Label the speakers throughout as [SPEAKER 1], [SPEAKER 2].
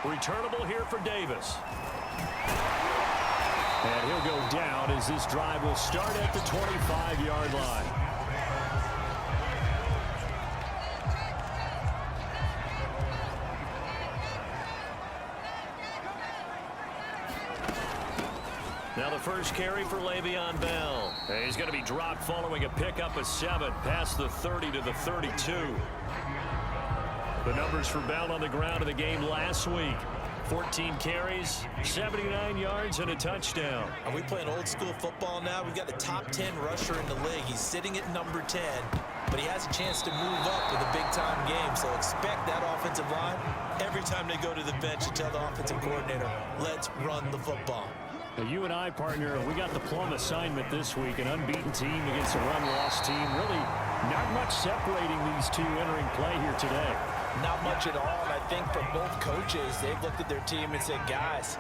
[SPEAKER 1] Returnable here for Davis. And he'll go down as this drive will start at the 25-yard line. Now the first carry for Le'Veon Bell. And he's going to be dropped following a pickup of 7 past the 30 to the 32. The numbers for Bell on the ground in the game last week. 14 carries, 79 yards, and a touchdown.
[SPEAKER 2] Are we playing old school football now? We've got a top 10 rusher in the league. He's sitting at number 10, but he has a chance to move up with a big-time game. So expect that offensive line every time they go to the bench to tell the offensive coordinator, let's run the football.
[SPEAKER 1] Now you and I, partner, we got the plum assignment this week, an unbeaten team against a run-loss team. Really not much separating these two entering play here today.
[SPEAKER 2] Not much at all, and I think for both coaches, they've looked at their team and said, guys,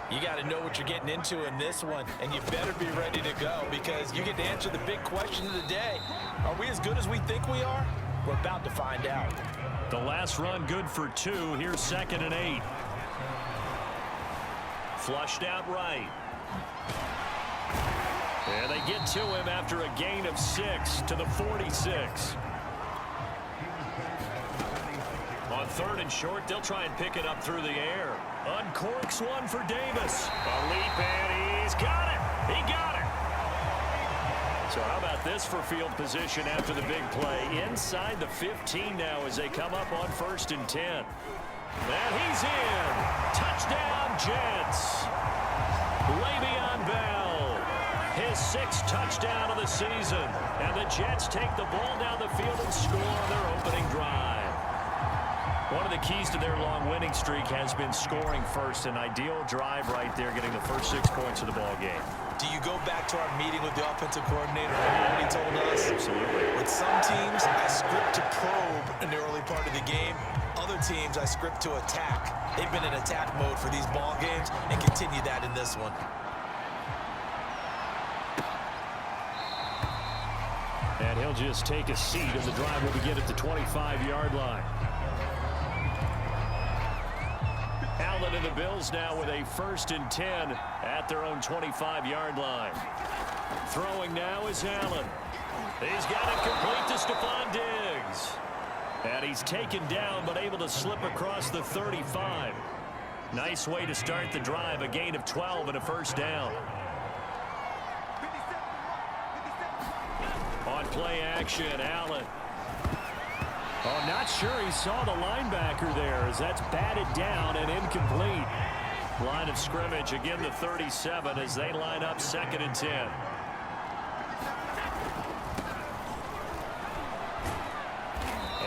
[SPEAKER 2] you got to know what you're getting into in this one, and you better be ready to go because you get to answer the big question of the day. Are we as good as we think we are? We're about to find out.
[SPEAKER 1] The last run good for 2. Here's 2nd and 8. Flushed out right. And they get to him after a gain of 6 to the 46. On 3rd and short, they'll try and pick it up through the air. Uncorks one for Davis. A leap, and he's got it. He got it. So how about this for field position after the big play? Inside the 15 now as they come up on 1st and 10. And he's in. Touchdown, Jets. Le'Veon Bell. His 6th touchdown of the season. And the Jets take the ball down the field and score on their opening drive. One of the keys to their long winning streak has been scoring first. An ideal drive right there, getting the first 6 points of the ball game.
[SPEAKER 2] Do you go back to our meeting with the offensive coordinator? Remember what he told us?
[SPEAKER 1] Absolutely.
[SPEAKER 2] With some teams, I script to probe in the early part of the game. Other teams, I script to attack. They've been in attack mode for these ball games and continue that in this one.
[SPEAKER 1] And he'll just take a seat, and the drive will begin at the 25-yard line. Allen and the Bills now with a 1st and 10 at their own 25-yard line. Throwing now is Allen. He's got it complete to Stephon Diggs. And he's taken down but able to slip across the 35. Nice way to start the drive, a gain of 12 and a 1st down. On play action, Allen. Oh, not sure he saw the linebacker there as that's batted down and incomplete. Line of scrimmage, again the 37 as they line up 2nd and 10.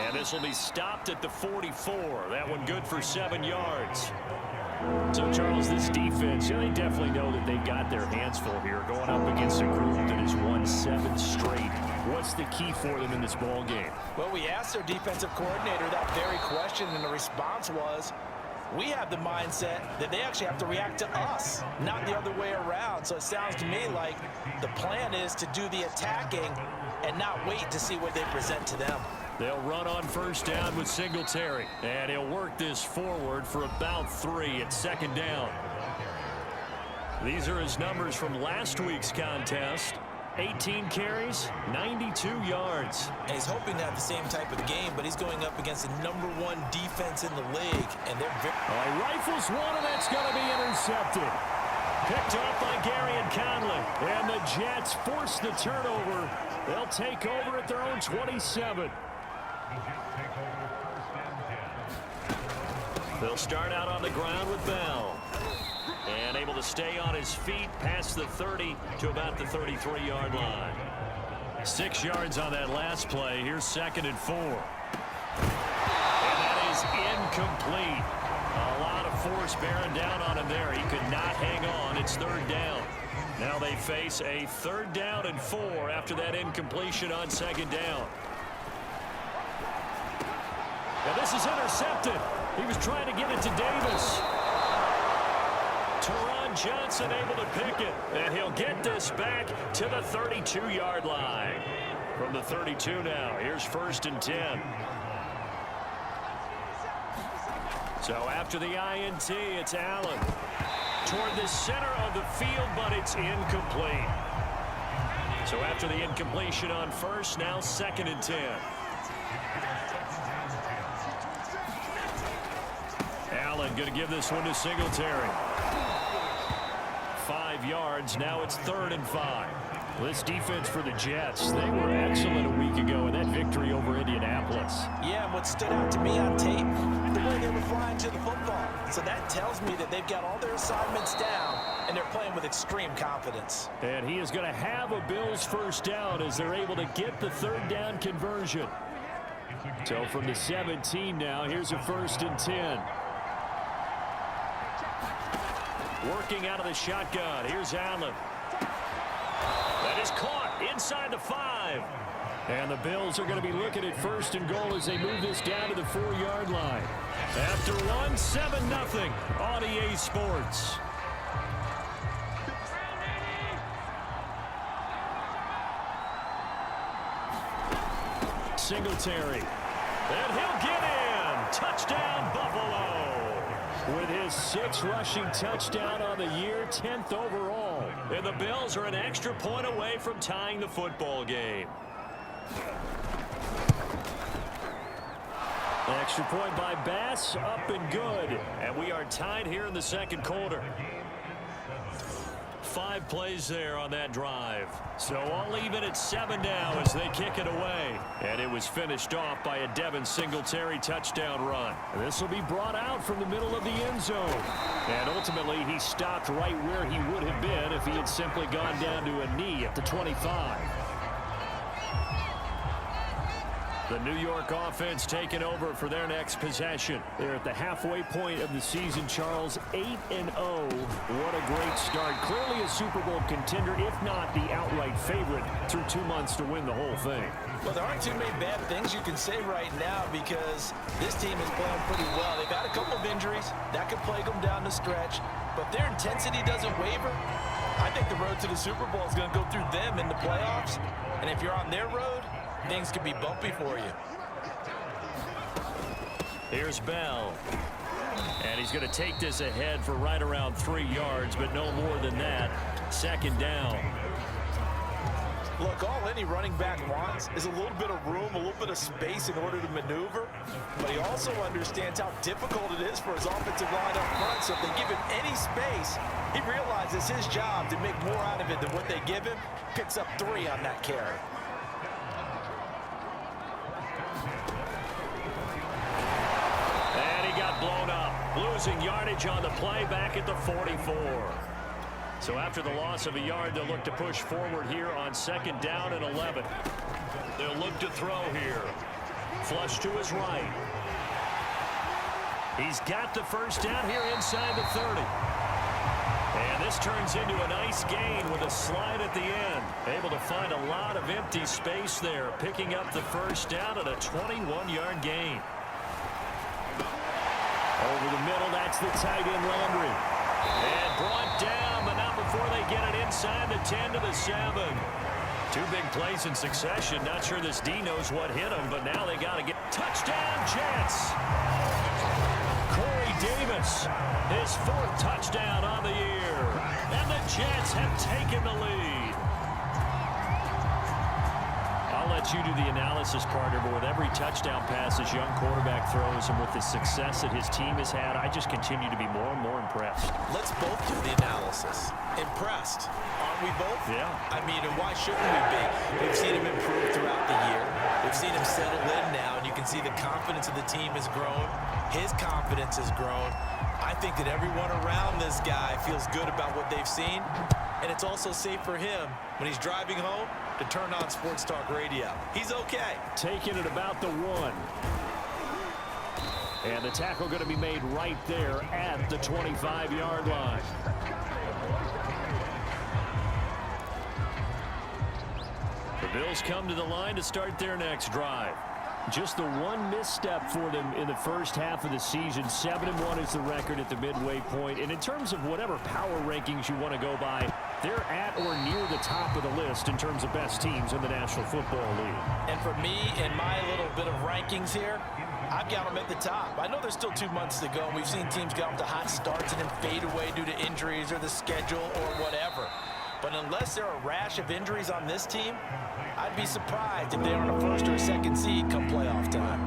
[SPEAKER 1] And this will be stopped at the 44. That one good for 7 yards. So, Charles, this defense, they definitely know that they got their hands full here going up against a group that has won 7 straight. What's the key for them in this ball game?
[SPEAKER 2] Well, we asked their defensive coordinator that very question, and the response was, we have the mindset that they actually have to react to us, not the other way around. So it sounds to me like the plan is to do the attacking and not wait to see what they present to them.
[SPEAKER 1] They'll run on 1st down with Singletary, and he'll work this forward for about 3 at 2nd down. These are his numbers from last week's contest. 18 carries, 92 yards.
[SPEAKER 2] And he's hoping to have the same type of game, but he's going up against the #1 defense in the league, and they're very...
[SPEAKER 1] He rifles one, and that's going to be intercepted. Picked off by Gary and Conley, and the Jets force the turnover. They'll take over at their own 27. They'll start out on the ground with Bell. And able to stay on his feet past the 30 to about the 33-yard line. 6 yards on that last play. Here's 2nd and 4. And that is incomplete. A lot of force bearing down on him there. He could not hang on. It's 3rd down. Now they face a 3rd down and 4 after that incompletion on 2nd down. Now this is intercepted. He was trying to get it to Davis. Teron Johnson able to pick it, and he'll get this back to the 32-yard line. From the 32 now, here's 1st and 10. So after the INT, it's Allen. Toward the center of the field, but it's incomplete. So after the incompletion on first, now 2nd and 10. Allen going to give this one to Singletary. 5 yards. Now it's 3rd and 5. This defense for the Jets, they were excellent a week ago in that victory over Indianapolis.
[SPEAKER 2] Yeah, and what stood out to me on tape, the way they were flying to the football. So that tells me that they've got all their assignments down, and they're playing with extreme confidence.
[SPEAKER 1] And he is going to have a Bills first down as they're able to get the 3rd down conversion. So from the 17 now, here's a 1st and 10. Working out of the shotgun. Here's Allen. That is caught inside the 5. And the Bills are going to be looking at 1st and goal as they move this down to the 4-yard line. After one, 7-0 on EA Sports. Singletary. And he'll get in. Touchdown, Buffalo. With his 6th rushing touchdown on the year, 10th overall. And the Bills are an extra point away from tying the football game. Extra point by Bass, up and good. And we are tied here in the 2nd quarter. 5 plays there on that drive. So all even at 7 now as they kick it away. And it was finished off by a Devin Singletary touchdown run. This will be brought out from the middle of the end zone. And ultimately, he stopped right where he would have been if he had simply gone down to a knee at the 25. The New York offense taking over for their next possession. They're at the halfway point of the season, Charles, 8-0. What a great start. Clearly a Super Bowl contender, if not the outright favorite, through 2 months to win the whole thing.
[SPEAKER 2] Well, there aren't too many bad things you can say right now because this team is playing pretty well. They've had a couple of injuries. That could plague them down the stretch. But their intensity doesn't waver. I think the road to the Super Bowl is going to go through them in the playoffs. And if you're on their road, things could be bumpy for you.
[SPEAKER 1] Here's Bell. And he's going to take this ahead for right around 3 yards, but no more than that. 2nd down.
[SPEAKER 2] Look, all any running back wants is a little bit of room, a little bit of space in order to maneuver. But he also understands how difficult it is for his offensive line up front. So if they give him any space, he realizes his job to make more out of it than what they give him. Picks up 3 on that carry.
[SPEAKER 1] Blown up, losing yardage on the play back at the 44. So after the loss of a yard, they'll look to push forward here on 2nd down and 11. They'll look to throw here. Flush to his right. He's got the first down here inside the 30. And this turns into a nice gain with a slide at the end. Able to find a lot of empty space there, picking up the first down at a 21-yard gain. Over the middle, that's the tight end Landry. And brought down, but not before they get it inside the 10 to the 7. 2 big plays in succession. Not sure this D knows what hit him, but now they got to get touchdown Jets. Corey Davis, his 4th touchdown on the year. And the Jets have taken the lead. I'll let you do the analysis, partner, but with every touchdown pass this young quarterback throws and with the success that his team has had, I just continue to be more and more impressed.
[SPEAKER 2] Let's both do the analysis. Impressed. Aren't we both?
[SPEAKER 1] Yeah.
[SPEAKER 2] I mean, and why shouldn't we be? We've seen him improve throughout the year. We've seen him settle in now, and you can see the confidence of the team has grown. His confidence has grown. I think that everyone around this guy feels good about what they've seen, and it's also safe for him when he's driving home to turn on Sports Talk Radio. He's okay.
[SPEAKER 1] Taking it about the 1. And the tackle going to be made right there at the 25-yard line. The Bills come to the line to start their next drive. Just the one misstep for them in the first half of the season. 7-1 is the record at the midway point. And in terms of whatever power rankings you want to go by, they're at or near the top of the list in terms of best teams in the National Football League.
[SPEAKER 2] And for me, in my little bit of rankings here, I've got them at the top. I know there's still 2 months to go, and we've seen teams get off to hot starts and then fade away due to injuries or the schedule or whatever. But unless there are a rash of injuries on this team, I'd be surprised if they aren't a first or a second seed come playoff time.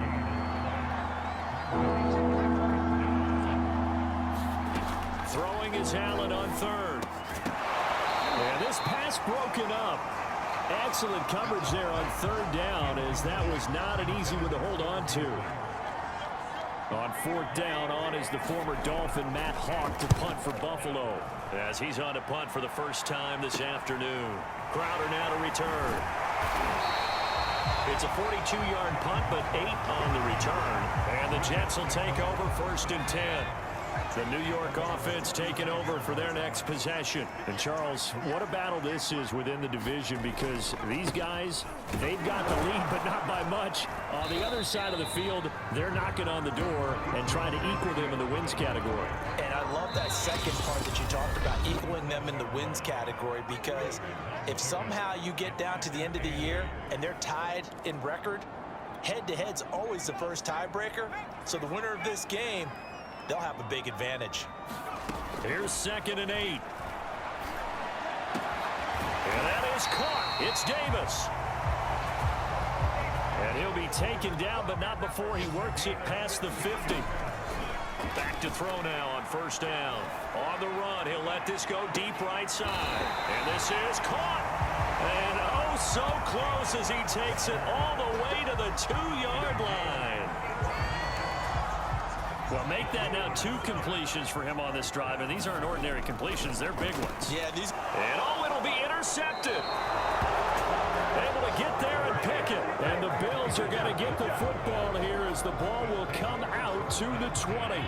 [SPEAKER 1] Throwing is Allen on third. And this pass broken up. Excellent coverage there on third down, as that was not an easy one to hold on to. On fourth down, on is the former Dolphin Matt Hawk to punt for Buffalo, as he's on to punt for the first time this afternoon. Crowder now to return. It's a 42-yard punt, but 8 on the return. And the Jets will take over first and 10. The New York offense taking over for their next possession. And Charles, what a battle this is within the division, because these guys, they've got the lead, but not by much. On the other side of the field, they're knocking on the door and trying to equal them in the wins category.
[SPEAKER 2] And I love that second part that you talked about, equaling them in the wins category, because if somehow you get down to the end of the year and they're tied in record, head-to-head's always the first tiebreaker. So the winner of this game, they'll have a big advantage.
[SPEAKER 1] Here's 2nd and 8. And that is caught. It's Davis. And he'll be taken down, but not before he works it past the 50. Back to throw now on first down. On the run, he'll let this go deep right side. And this is caught. And oh, so close as he takes it all the way to the 2-yard line. Well, make that now 2 completions for him on this drive, and these aren't ordinary completions. They're big ones.
[SPEAKER 2] Yeah, these...
[SPEAKER 1] And oh, it'll be intercepted. Able to get there and pick it. And the Bills are going to get the football here as the ball will come out to the 20.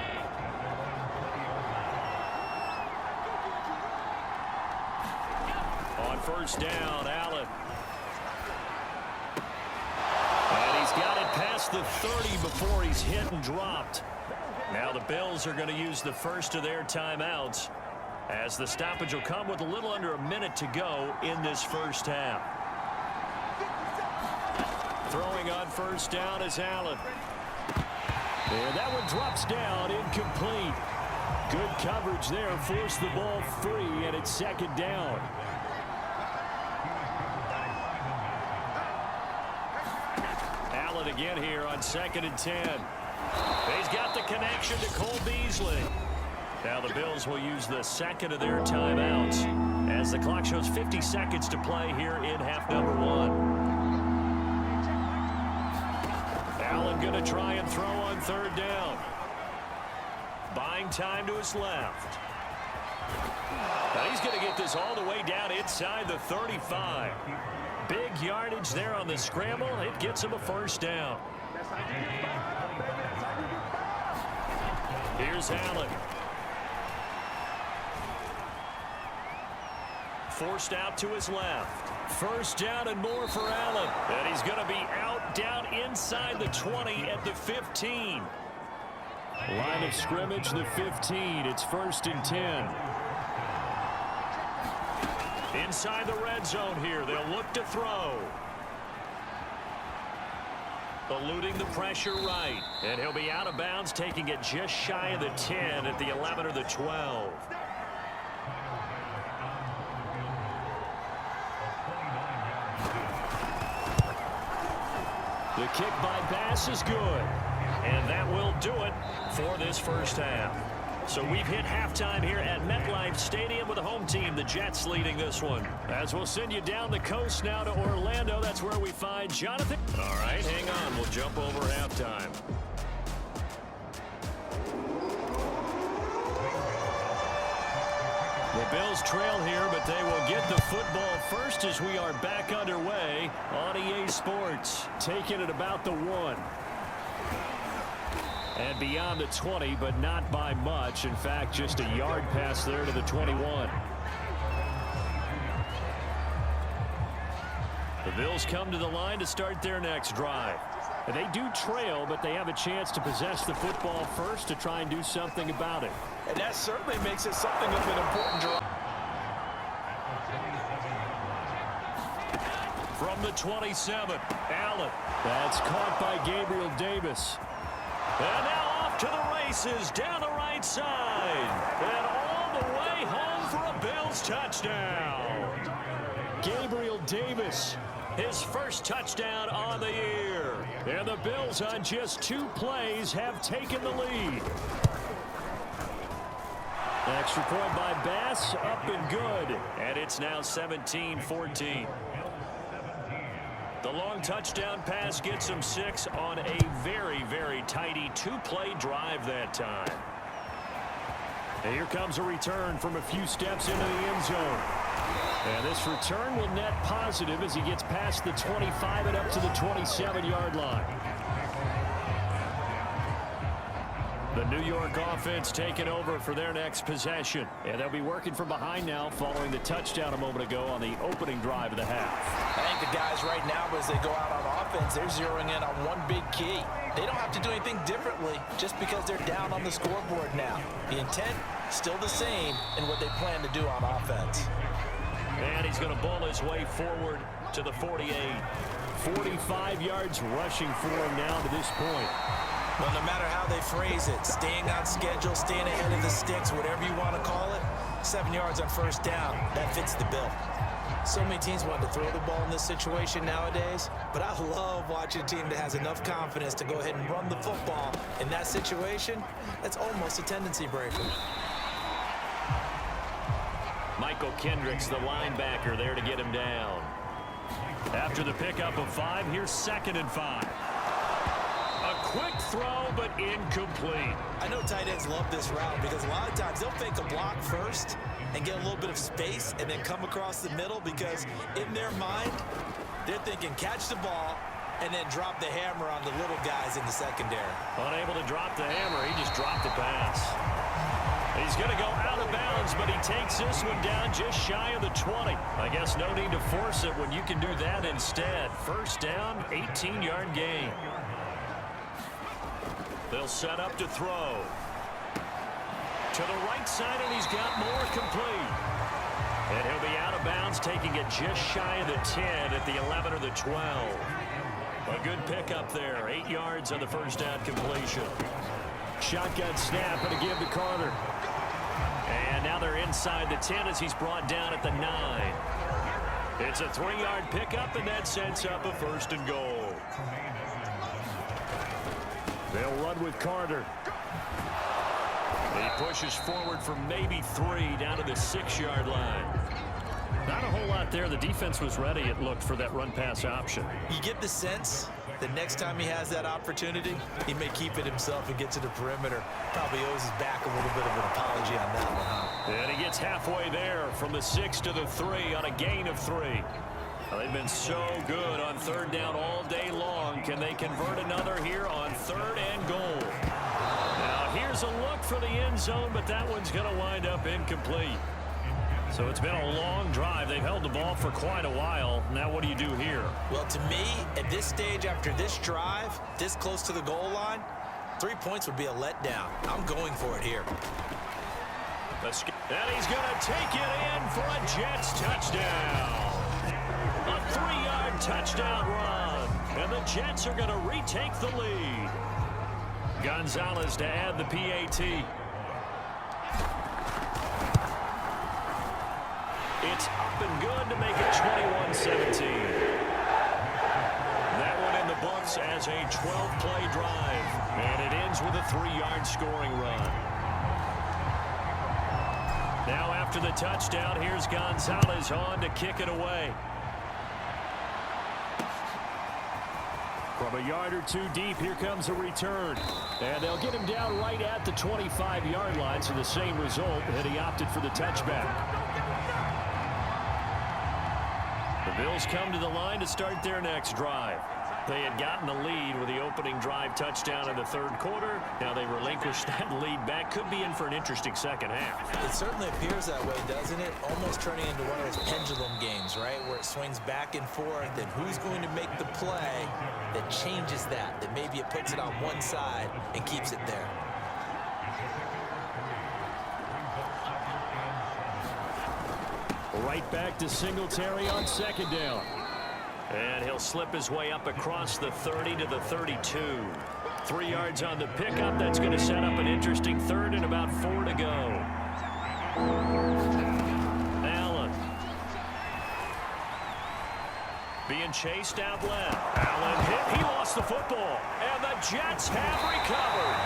[SPEAKER 1] On first down, Allen. And he's got it past the 30 before he's hit and dropped. Now the Bills are going to use the first of their timeouts, as the stoppage will come with a little under a minute to go in this first half. Throwing on first down is Allen. And that one drops down, incomplete. Good coverage there, forced the ball free, and it's 2nd down. Allen again here on 2nd and 10. He's got the connection to Cole Beasley. Now the Bills will use the second of their timeouts, as the clock shows 50 seconds to play here in half number 1. Allen going to try and throw on third down. Buying time to his left. Now he's going to get this all the way down inside the 35. Big yardage there on the scramble. It gets him a first down. Here's Allen. Forced out to his left. First down and more for Allen. And he's going to be out down inside the 20 at the 15. Line of scrimmage, the 15. It's 1st and 10. Inside the red zone here. They'll look to throw. Eluding the pressure right. And he'll be out of bounds, taking it just shy of the 10 at the 11 or the 12. The kick by Bass is good. And that will do it for this first half. So we've hit halftime here at MetLife Stadium with the home team, the Jets, leading this one. As we'll send you down the coast now to Orlando. That's where we find Jonathan. All right, hang on. We'll jump over halftime. The Bills trail here, but they will get the football first as we are back underway on EA Sports. Taking it about the 1. And beyond the 20, but not by much. In fact, just a yard pass there to the 21. The Bills come to the line to start their next drive. And they do trail, but they have a chance to possess the football first to try and do something about it.
[SPEAKER 2] And that certainly makes it something of an important drive.
[SPEAKER 1] From the 27, Allen. That's caught by Gabriel Davis. And now off to the races down the right side. And all the way home for a Bills touchdown. Gabriel Davis, his first touchdown on the year. And the Bills on just 2 plays have taken the lead. Extra point by Bass, up and good. And it's now 17-14. The long touchdown pass gets him 6 on a very, very tidy 2-play drive that time. And here comes a return from a few steps into the end zone. And this return will net positive as he gets past the 25 and up to the 27-yard line. The New York offense taking over for their next possession. And they'll be working from behind now following the touchdown a moment ago on the opening drive of the half.
[SPEAKER 2] I think the guys right now, as they go out on offense, they're zeroing in on one big key. They don't have to do anything differently just because they're down on the scoreboard now. The intent, still the same in what they plan to do on offense.
[SPEAKER 1] And he's going to bull his way forward to the 48. 45 yards rushing for him now to this point.
[SPEAKER 2] Well, no matter how they phrase it, staying on schedule, staying ahead of the sticks, whatever you want to call it, 7 yards on first down, that fits the bill. So many teams want to throw the ball in this situation nowadays, but I love watching a team that has enough confidence to go ahead and run the football. In that situation, that's almost a tendency breaker.
[SPEAKER 1] Michael Kendricks, the linebacker, there to get him down. After the pickup of 5, here's 2nd and 5. A quick throw, but incomplete.
[SPEAKER 2] I know tight ends love this route because a lot of times they'll fake a block first and get a little bit of space and then come across the middle because in their mind, they're thinking catch the ball and then drop the hammer on the little guys in the secondary.
[SPEAKER 1] Unable to drop the hammer, he just dropped the pass. He's going to go out of bounds, but he takes this one down just shy of the 20. I guess no need to force it when you can do that instead. First down, 18-yard gain. They'll set up to throw. To the right side, and he's got more complete. And he'll be out of bounds, taking it just shy of the 10 at the 11 or the 12. A good pickup there. 8 yards on the first down completion. Shotgun snap and a give to Carter. And now they're inside the 10 as he's brought down at the 9. It's a 3-yard pickup, and that sets up a 1st and goal. They'll run with Carter. He pushes forward for maybe 3 down to the 6-yard line. Not a whole lot there. The defense was ready, it looked, for that run-pass option.
[SPEAKER 2] You get the sense that next time he has that opportunity, he may keep it himself and get to the perimeter. Probably owes his back a little bit of an apology on that one, huh?
[SPEAKER 1] And he gets halfway there from the 6 to the 3 on a gain of 3. Well, they've been so good on 3rd down all day long. Can they convert another here on 3rd and goal? Now, here's a look for the end zone, but that one's going to wind up incomplete. So it's been a long drive. They've held the ball for quite a while. Now what do you do here?
[SPEAKER 2] Well, to me, at this stage after this drive, this close to the goal line, 3 points would be a letdown. I'm going for it here.
[SPEAKER 1] And he's going to take it in for a Jets touchdown. A 3-yard touchdown run. And the Jets are going to retake the lead. Gonzalez to add the PAT. It's up and good to make it 21-17. That one in the books as a 12-play drive. And it ends with a 3-yard scoring run. Now after the touchdown, here's Gonzalez on to kick it away. From a yard or 2 deep, here comes a return. And they'll get him down right at the 25-yard line, so the same result, and he opted for the touchback. The Bills come to the line to start their next drive. They had gotten the lead with the opening drive touchdown in the 3rd quarter. Now they relinquished that lead back. Could be in for an interesting second half.
[SPEAKER 2] It certainly appears that way, doesn't it? Almost turning into one of those pendulum games, right? Where it swings back and forth, and who's going to make the play that changes that? That maybe it puts it on one side and keeps it there.
[SPEAKER 1] Right back to Singletary on 2nd down. And he'll slip his way up across the 30 to the 32. 3 yards on the pickup. That's going to set up an interesting third and about 4 to go. Allen. Being chased out left. Allen hit. He lost the football. And the Jets have recovered.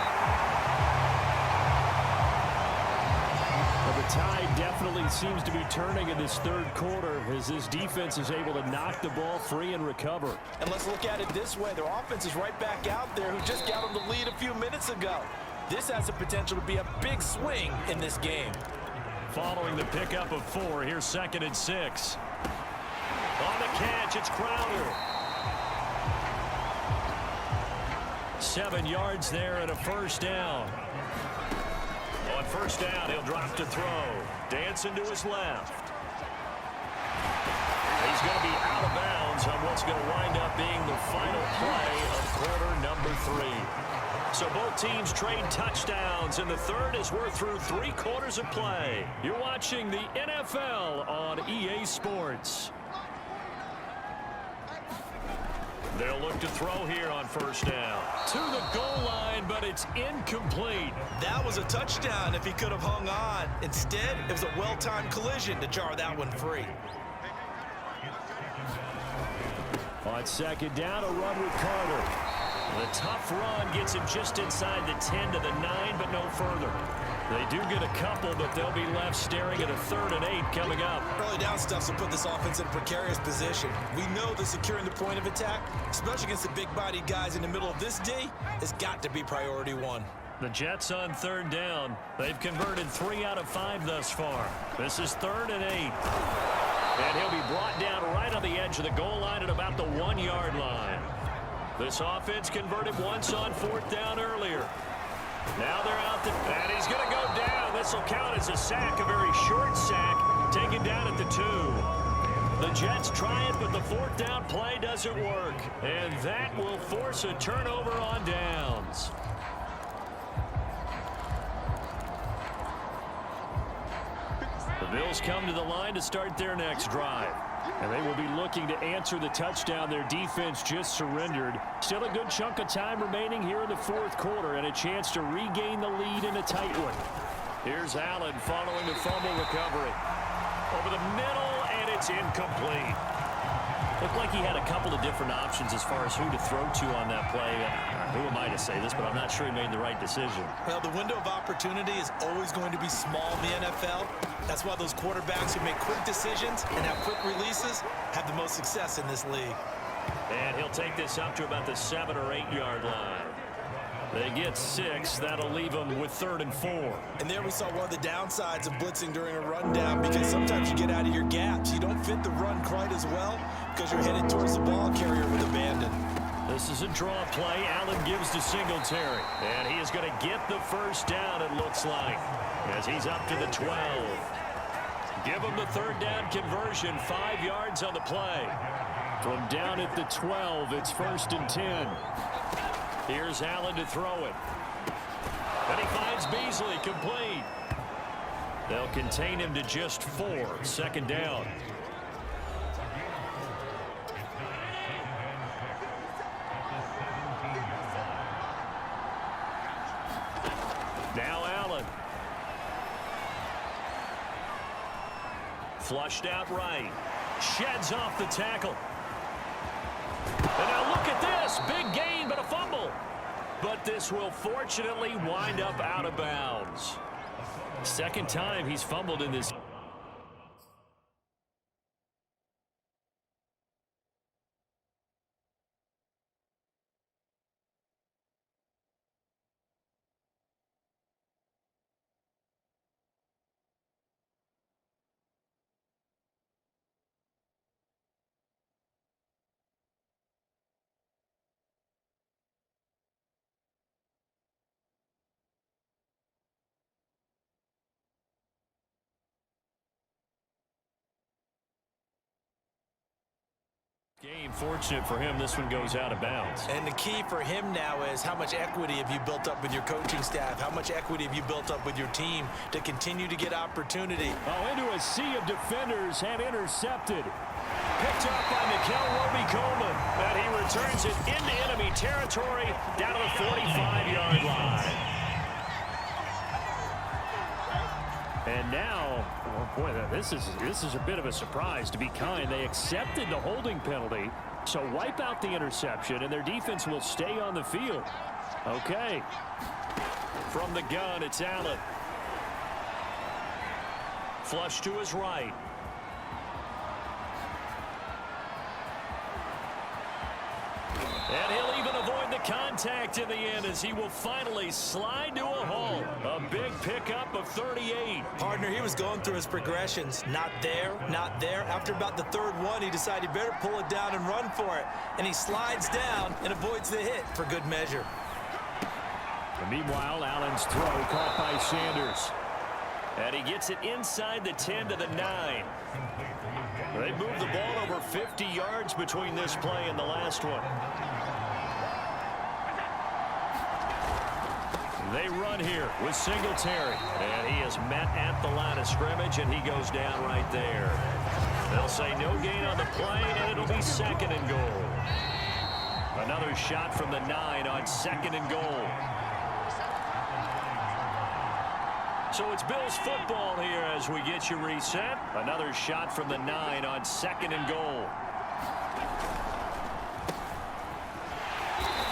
[SPEAKER 1] Well, the tide definitely seems to be turning in this third quarter as this defense is able to knock the ball free and recover.
[SPEAKER 2] And let's look at it this way. Their offense is right back out there who just got them the lead a few minutes ago. This has the potential to be a big swing in this game.
[SPEAKER 1] Following the pickup of 4, here's 2nd and 6. On the catch, it's Crowder. 7 yards there and a first down. On first down, he'll drop to throw. Dancing to his left. He's going to be out of bounds on what's going to wind up being the final play of quarter number 3. So both teams trade touchdowns, and the third as we're through 3 quarters of play. You're watching the NFL on EA Sports. They'll look to throw here on first down. To the goal line, but it's incomplete.
[SPEAKER 2] That was a touchdown if he could have hung on. Instead, it was a well-timed collision to jar that one free.
[SPEAKER 1] On second down, a run with Carter. The tough run gets him just inside the 10 to the 9, but no further. They do get a couple, but they'll be left staring at a 3rd and 8 coming up.
[SPEAKER 2] Early down stuff will put this offense in a precarious position. We know that securing the point of attack, especially against the big-bodied guys in the middle of this D, has got to be priority 1.
[SPEAKER 1] The Jets on 3rd down. They've converted 3 out of 5 thus far. This is 3rd and 8. And he'll be brought down right on the edge of the goal line at about the 1-yard line. This offense converted once on 4th down earlier. Now they're out, and he's going to go down. This will count as a sack, a very short sack, taken down at the 2. The Jets try it, but the 4th down play doesn't work. And that will force a turnover on downs. The Bills come to the line to start their next drive. And they will be looking to answer the touchdown their defense just surrendered. Still a good chunk of time remaining here in the 4th quarter and a chance to regain the lead in a tight one. Here's Allen following the fumble recovery. Over the middle, and it's incomplete. Looked like he had a couple of different options as far as who to throw to on that play. Who am I to say this, but I'm not sure he made the right decision.
[SPEAKER 2] Well, the window of opportunity is always going to be small in the NFL. That's why those quarterbacks who make quick decisions and have quick releases have the most success in this league.
[SPEAKER 1] And he'll take this up to about the 7 or 8 yard line. They get 6. That'll leave them with 3rd and 4.
[SPEAKER 2] And there we saw one of the downsides of blitzing during a rundown, because sometimes you get out of your gaps. You don't fit the run quite as well because you're headed towards the ball carrier with abandon.
[SPEAKER 1] This is a draw play. Allen gives to Singletary. And he is going to get the first down, it looks like, as he's up to the 12. Give him the 3rd down conversion. 5 yards on the play. From down at the 12, it's 1st and 10. Here's Allen to throw it. And he finds Beasley complete. They'll contain him to just 4. 2nd down. Now Allen. Flushed out right. Sheds off the tackle. And now look at this. Big gain, but a fumble. But this will fortunately wind up out of bounds. 2nd time he's fumbled in this. Game fortunate for him, this one goes out of bounds.
[SPEAKER 2] And the key for him now is how much equity have you built up with your coaching staff? How much equity have you built up with your team to continue to get opportunity?
[SPEAKER 1] Oh, into a sea of defenders and intercepted. picked up by Mikel Roby-Coleman, and he returns it into enemy territory down to the 45-yard line. And now, oh boy, this is a bit of a surprise, to be kind. They accepted the holding penalty, so wipe out the interception, and their defense will stay on the field. Okay. From the gun, it's Allen. Flush to his right. And he'll even avoid the contact in the end as he will finally slide to a halt. A big pickup of 38.
[SPEAKER 2] Partner, he was going through his progressions. Not there, not there. After about the third one, he decided he better pull it down and run for it. And he slides down and avoids the hit for good measure.
[SPEAKER 1] And meanwhile, Allen's throw caught by Sanders. And he gets it inside the 10 to the 9. They moved the ball over 50 yards between this play and the last one. They run here with Singletary. And he is met at the line of scrimmage, and he goes down right there. They'll say no gain on the play, and it'll be 2nd and goal. Another shot from the 9 on 2nd and goal. So it's Bills football here as we get you reset. Another shot from the 9 on 2nd and goal.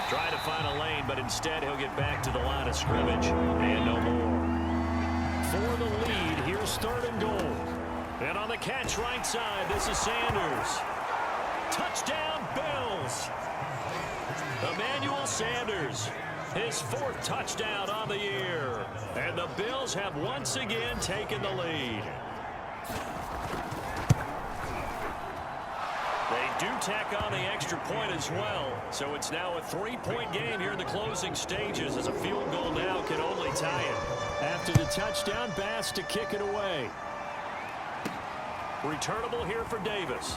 [SPEAKER 1] Trying to find a lane, but instead he'll get back to the line of scrimmage. And no more. For the lead, here's 3rd and goal. And on the catch right side, this is Sanders. Touchdown, Bills. Emmanuel Sanders. His 4th touchdown on the year. And the Bills have once again taken the lead. They do tack on the extra point as well. So it's now a 3-point game here in the closing stages, as a field goal now can only tie it. After the touchdown, Bass to kick it away. Returnable here for Davis.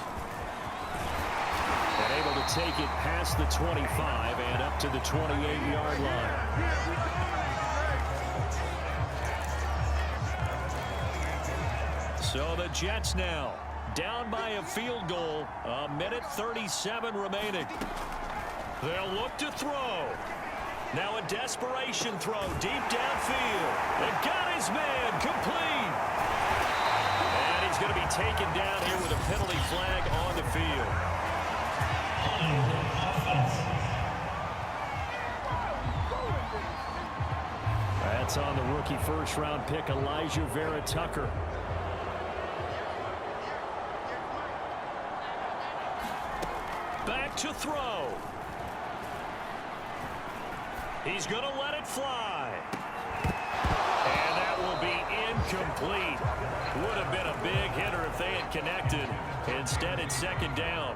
[SPEAKER 1] And able to take it past the 25 and up to the 28-yard line. So the Jets now down by a field goal. 1:37 remaining. They'll look to throw. Now a desperation throw deep downfield. And got his man complete. And he's going to be taken down here with a penalty flag on the field. That's on the rookie first-round pick, Elijah Vera Tucker. Back to throw. He's going to let it fly. And that will be incomplete. Would have been a big hitter if they had connected. Instead, it's 2nd down.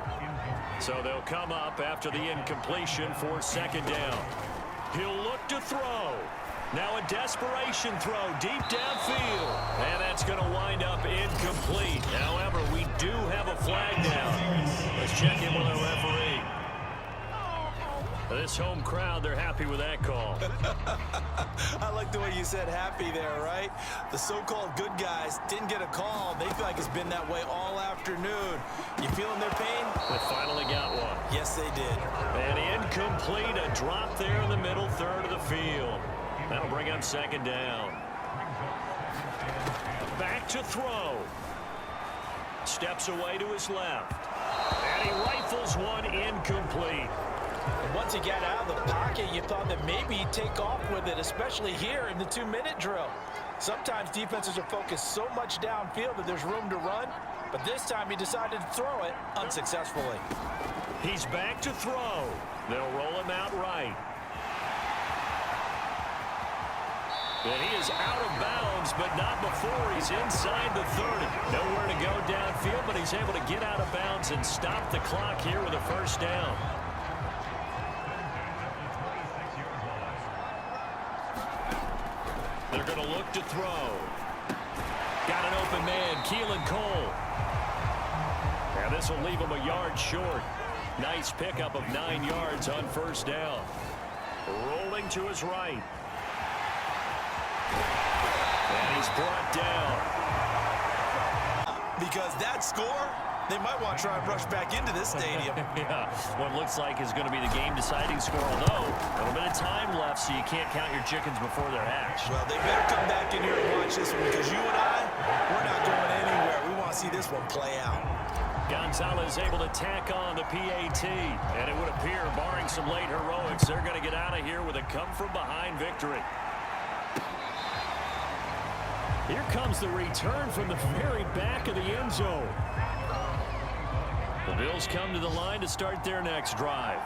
[SPEAKER 1] So they'll come up after the incompletion for 2nd down. He'll look to throw. Now a desperation throw deep downfield. And that's going to wind up incomplete. However, we do have a flag down. Let's check in with our referee. This home crowd, they're happy with that call.
[SPEAKER 2] I like the way you said happy there, right? The so-called good guys didn't get a call. They feel like it's been that way all afternoon. You feeling their pain?
[SPEAKER 1] They finally got one.
[SPEAKER 2] Yes, they did.
[SPEAKER 1] And incomplete, a drop there in the middle third of the field. That'll bring up 2nd down. Back to throw. Steps away to his left. And he rifles one incomplete.
[SPEAKER 2] And once he got out of the pocket, you thought that maybe he'd take off with it, especially here in the 2-minute drill. Sometimes defenses are focused so much downfield that there's room to run, but this time he decided to throw it unsuccessfully.
[SPEAKER 1] He's back to throw. They'll roll him out right. And he is out of bounds, but not before he's inside the 30. Nowhere to go downfield, but he's able to get out of bounds and stop the clock here with a 1st down. They're going to look to throw. Got an open man, Keelan Cole. And this will leave him a yard short. Nice pickup of 9 yards on 1st down. Rolling to his right. And he's brought down.
[SPEAKER 2] Because that score They might want to try and rush back into this stadium.
[SPEAKER 1] Yeah, what looks like is going to be the game-deciding score, although a little bit of time left, so you can't count your chickens before they're hatched.
[SPEAKER 2] Well, they better come back in here and watch this one, because you and I, we're not going anywhere. We want to see this one play out.
[SPEAKER 1] Gonzalez able to tack on the PAT, and it would appear, barring some late heroics, they're going to get out of here with a come-from-behind victory. Here comes the return from the very back of the end zone. The Bills come to the line to start their next drive.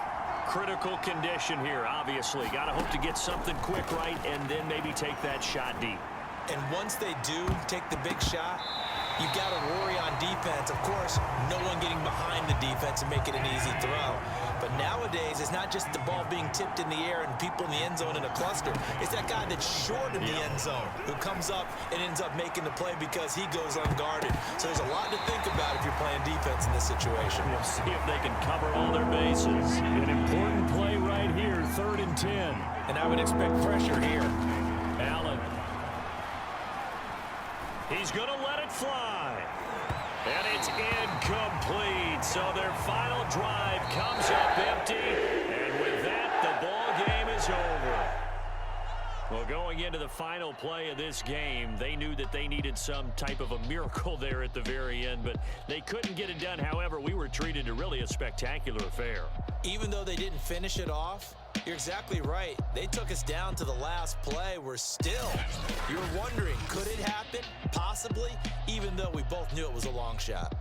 [SPEAKER 1] Critical condition here, obviously. Got to hope to get something quick right and then maybe take that shot deep.
[SPEAKER 2] And once they do take the big shot, you got to worry on defense. Of course, no one getting behind the defense and make it an easy throw. But nowadays, it's not just the ball being tipped in the air and people in the end zone in a cluster. It's that guy that's short in the end zone who comes up and ends up making the play because he goes unguarded. So there's a lot to think about if you're playing defense in this situation.
[SPEAKER 1] We'll see if they can cover all their bases. An important play right here, 3rd and 10.
[SPEAKER 2] And I would expect pressure here.
[SPEAKER 1] Allen. He's going to let it fly. And it's incomplete. So their final drive comes up empty. And with that, the ball game is over. Well, going into the final play of this game, they knew that they needed some type of a miracle there at the very end, but they couldn't get it done. However, we were treated to really a spectacular affair.
[SPEAKER 2] Even though they didn't finish it off, you're exactly right. They took us down to the last play. We're still, you're wondering, could it happen? Possibly, even though we both knew it was a long shot.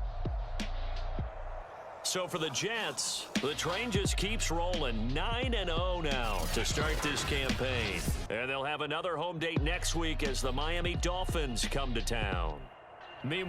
[SPEAKER 1] So for the Jets, the train just keeps rolling. 9-0 now to start this campaign. And they'll have another home date next week as the Miami Dolphins come to town. Meanwhile,